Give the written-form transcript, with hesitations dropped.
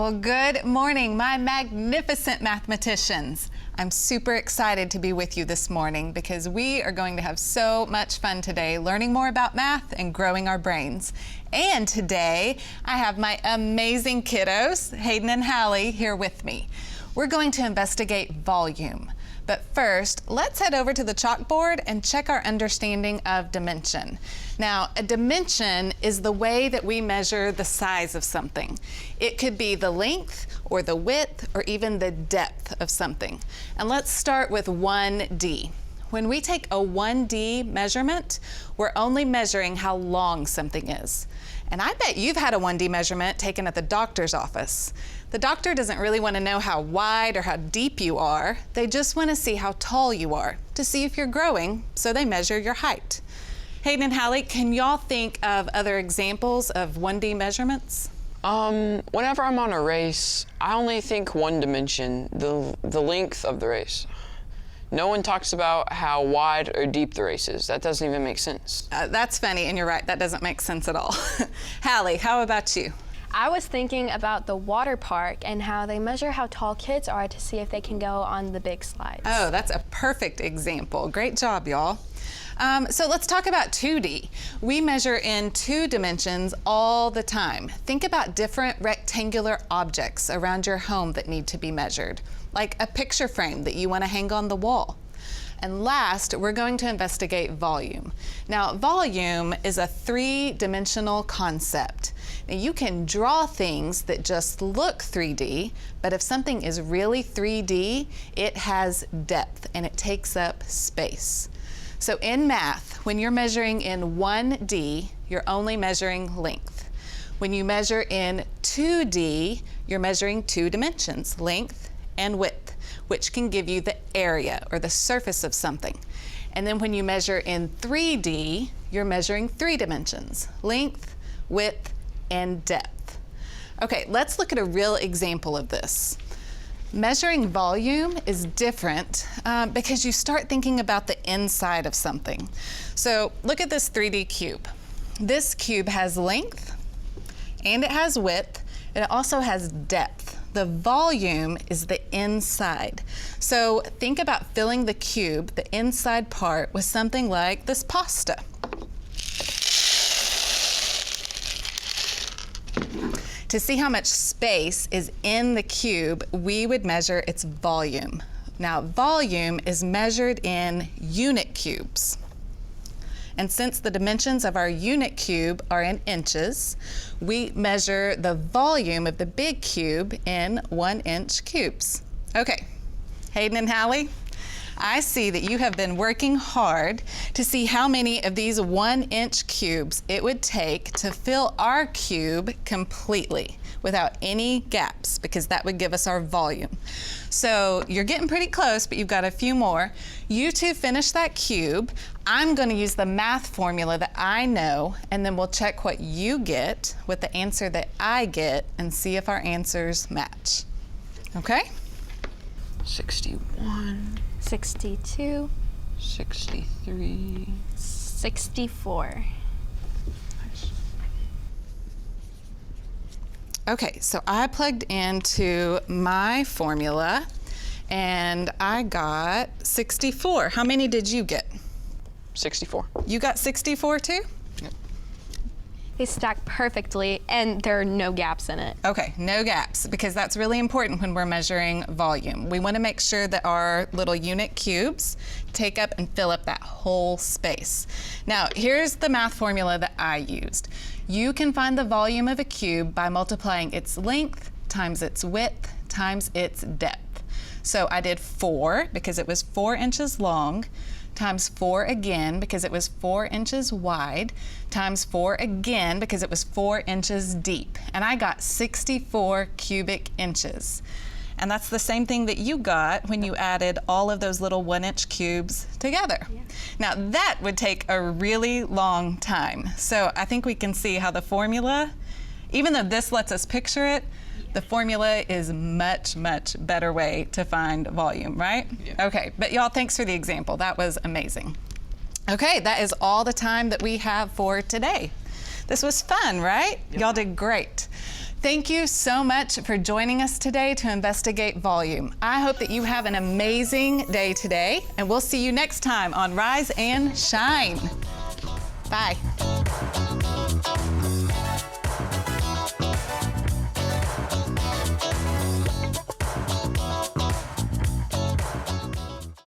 Well, good morning, my magnificent mathematicians. I'm super excited to be with you this morning because we are going to have so much fun today learning more about math and growing our brains. And today, I have my amazing kiddos, Hayden and Hallie, here with me. We're going to investigate volume. But first, let's head over to the chalkboard and check our understanding of dimension. Now, a dimension is the way that we measure the size of something. It could be the length or the width or even the depth of something. And let's start with 1D. When we take a 1D measurement, we're only measuring how long something is. And I bet you've had a 1D measurement taken at the doctor's office. The doctor doesn't really want to know how wide or how deep you are. They just want to see how tall you are to see if you're growing, so they measure your height. Hayden and Hallie, can y'all think of other examples of 1D measurements? Whenever I'm on a race, I only think one dimension, the length of the race. No one talks about how wide or deep the race is. That doesn't even make sense. That's funny, and you're right, that doesn't make sense at all. Hallie, how about you? I was thinking about the water park and how they measure how tall kids are to see if they can go on the big slides. Oh, that's a perfect example. Great job, y'all. So let's talk about 2D. We measure in 2 dimensions all the time. Think about different rectangular objects around your home that need to be measured, like a picture frame that you want to hang on the wall. And last, we're going to investigate volume. Now, volume is a 3-dimensional concept. Now, you can draw things that just look 3D, but if something is really 3D, it has depth and it takes up space. So in math, when you're measuring in 1D, you're only measuring length. When you measure in 2D, you're measuring 2 dimensions, length and width, which can give you the area or the surface of something. And then when you measure in 3D, you're measuring 3 dimensions, length, width, and depth. Okay, let's look at a real example of this. Measuring volume is different because you start thinking about the inside of something. So look at this 3D cube. This cube has length and it has width, and it also has depth. The volume is the inside. So think about filling the cube, the inside part, with something like this pasta. To see how much space is in the cube, we would measure its volume. Now, volume is measured in unit cubes. And since the dimensions of our unit cube are in inches, we measure the volume of the big cube in 1-inch cubes. Okay, Hayden and Hallie, I see that you have been working hard to see how many of these 1-inch cubes it would take to fill our cube completely without any gaps, because that would give us our volume. So you're getting pretty close, but you've got a few more. You two finish that cube. I'm going to use the math formula that I know, and then we'll check what you get with the answer that I get and see if our answers match. Okay? 61. 62. 63. 64. Okay, so I plugged into my formula and I got 64. How many did you get? 64. You got 64 too? Yep. They stack perfectly and there are no gaps in it. Okay, no gaps, because that's really important when we're measuring volume. We want to make sure that our little unit cubes take up and fill up that whole space. Now, here's the math formula that I used. You can find the volume of a cube by multiplying its length times its width times its depth. So I did 4 because it was 4 inches long, times 4 again because it was 4 inches wide, times 4 again because it was 4 inches deep. And I got 64 cubic inches. And that's the same thing that you got when you added all of those little 1-inch cubes together. Yeah. Now that would take a really long time. So I think we can see how the formula, even though this lets us picture it, the formula is much, much better way to find volume, right? Yeah. Okay, but y'all, thanks for the example. That was amazing. Okay, that is all the time that we have for today. This was fun, right? Yeah. Y'all did great. Thank you so much for joining us today to investigate volume. I hope that you have an amazing day today, and we'll see you next time on Rise and Shine. Bye.